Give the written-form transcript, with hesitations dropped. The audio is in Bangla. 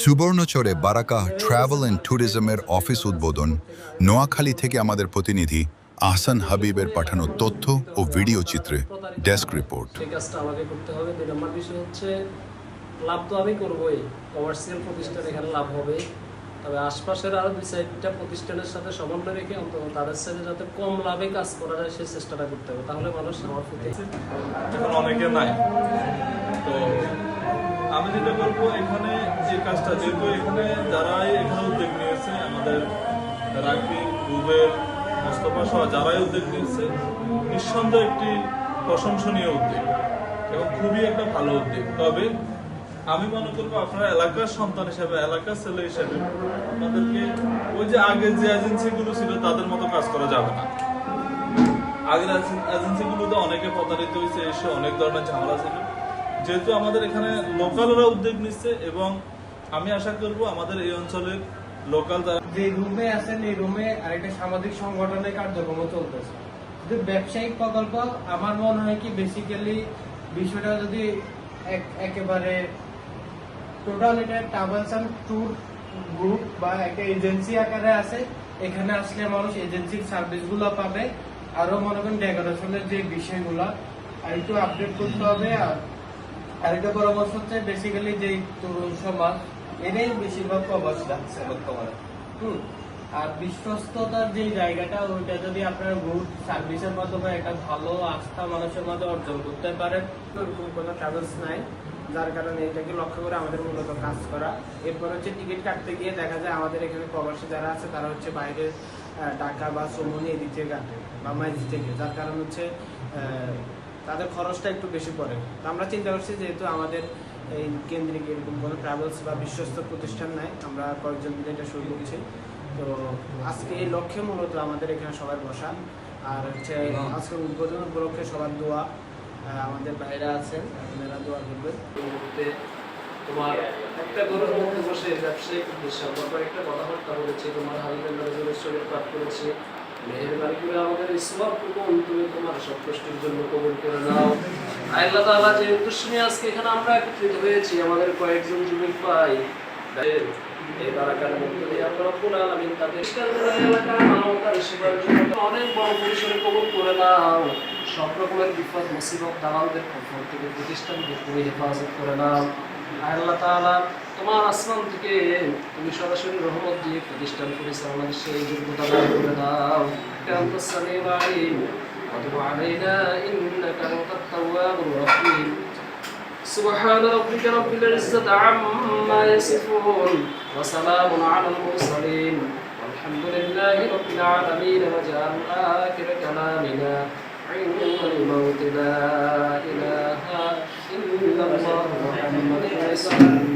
সুবর্ণচরে বারাকা ট্রাভেল অ্যান্ড ট্যুরিজমের অফিস উদ্বোধন। নোয়াখালী থেকে আমাদের প্রতিনিধি আহসান হাবিবের পাঠানো তথ্য ও ভিডিও চিত্রে ডেস্ক রিপোর্ট। সেই কাজটা আমাকে করতে হবে। 2 নম্বর বিষয় হচ্ছে লাভ তো আমি করবোই, কমার্শিয়াল প্রতিষ্ঠান এখানে লাভ হবে, তবে আশপাশের আরও 2-4টা প্রতিষ্ঠানের সাথে সমন্বয় রেখে অন্তত তাদের সাথে যাতে কম লাভে কাজ করা যায় সেই চেষ্টাটা করতে হবে, তাহলে মানুষ আমার প্রতি এখন অনেকে নাই। তো আমি যেটা করবো এখানে যে কাজটা, যেহেতু এখানে যারাই এখানে উদ্যোগ নিয়েছে, আমাদের রাকিব, রুবেল, মোস্তফা সহ যারাই উদ্যোগ নিয়েছে, নিঃসন্দেহে একটি প্রশংসনীয় উদ্যোগ এবং খুবই একটা ভালো উদ্যোগ। তবে আমি মনে করবো আপনারা এলাকার সন্তান হিসেবে, এলাকার ছেলে হিসেবে আপনাদেরকে ওই যে আগে যে এজেন্সিগুলো ছিল তাদের মতো কাজ করা যাবে না। আগের এজেন্সিগুলোতে অনেকে প্রতারিত হয়েছে, এসে অনেক ধরনের ঝামেলা ছিল। যেহেতু আমাদের এখানে লোকালরা উদ্যোগ নিচ্ছে এবং আমি আশা করব আমাদের এই অঞ্চলের লোকাল যারা যে রুমে আছেন এই রুমে আরেকটা সামাজিক সংগঠনের কার্যক্রম চলতেছে। যদি ব্যবসায়িক প্রকল্প, আমার মনে হয় কি বেসিক্যালি বিষয়টা যদি একেবারে টোটাল এটা ট্রাভেলস অ্যান্ড ট্যুর গ্রুপ বা একটা এজেন্সি আকারে আছে, এখানে আসলে মানুষ এজেন্সির সার্ভিসগুলো পাবে। আরো মনে করেন ডেকোরেশনের যে বিষয়গুলো আর একটু আপডেট করতে হবে। আর আরেকটা পরামর্শ হচ্ছে বেসিক্যালি যে তরুণ সমাজ এটাই বেশিরভাগ প্রবাস যাচ্ছে বর্তমানে। আর বিশ্বস্ততার যে জায়গাটা, ওইটা যদি আপনার গ্রুপ সার্ভিসের মাধ্যমে একটা ভালো আস্থা মানুষের মধ্যে অর্জন করতে পারেন, ওরকম কোনো ট্রাভেলস নাই, যার কারণে এটাকে লক্ষ্য করে আমাদের মূলত কাজ করা। এরপর হচ্ছে টিকিট কাটতে গিয়ে দেখা যায় আমাদের এখানে প্রবাসী যারা আছে তারা হচ্ছে বাইরে ঢাকা বা চৌমনি এদিক থেকে কাটে বা মাইজি থেকে, যার কারণ হচ্ছে তাদের খরচটা একটু বেশি পড়ে। তো আমরা চিন্তা করছি যেহেতু আমাদের এই কেন্দ্রিক এরকম কোনো ট্রাভেলস বা বিশ্বস্ত প্রতিষ্ঠান নাই, আমরা কয়েকজন মিলে এটা শুরু করছি। তো আজকে এই লক্ষ্যে মূলত আমাদের এখানে সবার বসা, আর হচ্ছে আজকের উদ্বোধন উপলক্ষে সবার দোয়া। আমাদের বাইরে আছেন, আপনারা দোয়া করবেন। এই মুহূর্তে তোমার একটা গরুর মধ্যে বসে ব্যবসায়িক উদ্দেশ্যে আমরা কয়েকটা কথাবার্তা বলেছি, তোমার হাবিবের নজরের শরীর পাঠ করেছি। মেহেরবানি করে আমাদের ইসলামটুকু তুমি তোমার সন্তুষ্টির জন্য কবুল করে নাও। আল্লাহ তাআলা যে উদ্দেশ্য নিয়ে আজকে এখানে আমরা একত্রিত হয়েছি, আমাদের কয়েকজন যুবক ভাই এই বারাকার মধ্যে দিয়ে আল্লাহ রাব্বুল আলামিন তাদের এলাকার মানবতার সেবার জন্য অনেক বড় পরিসরে কবুল করে নাও। সব রকমের বিপদ মুসিবত দালালদের খবর থেকে প্রতিষ্ঠানকে তুমি হেফাজত করে নাও। আল্লাহ তাআলা তোমার আসমান থেকে তুমি সরাসরি রহমত দিয়ে প্রতিষ্ঠান পরিচালনার সেই যোগ্যতা দান করে দাও। আনতা সামিউল আলিম ওয়া তুব আলাইনা ইন্নাকা আনতাত তাওয়াবুর রহিম। سبحان ربك رب العزة عما يصفون وسلام على المرسلين والحمد لله رب العالمين. وجعل آخر كلامنا عند الموت لا إله إلا الله محمد رسول الله.